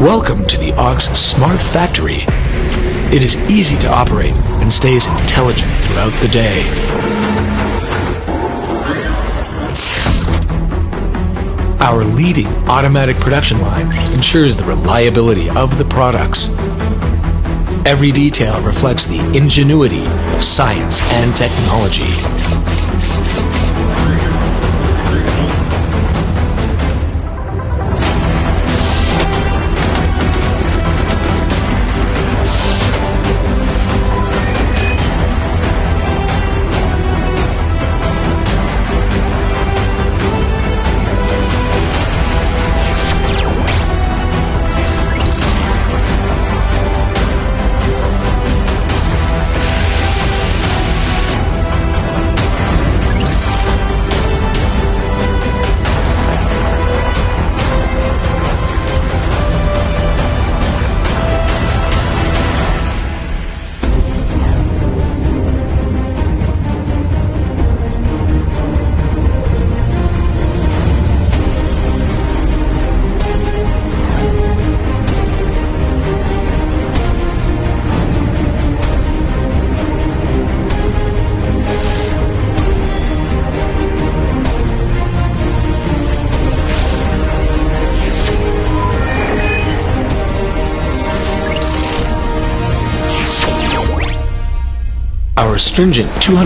Welcome to the Ox Smart Factory. It is easy to operate and stays intelligent throughout the day. Our leading automatic production line ensures the reliability of the products. Every detail reflects the ingenuity of science and technology. Our stringent 200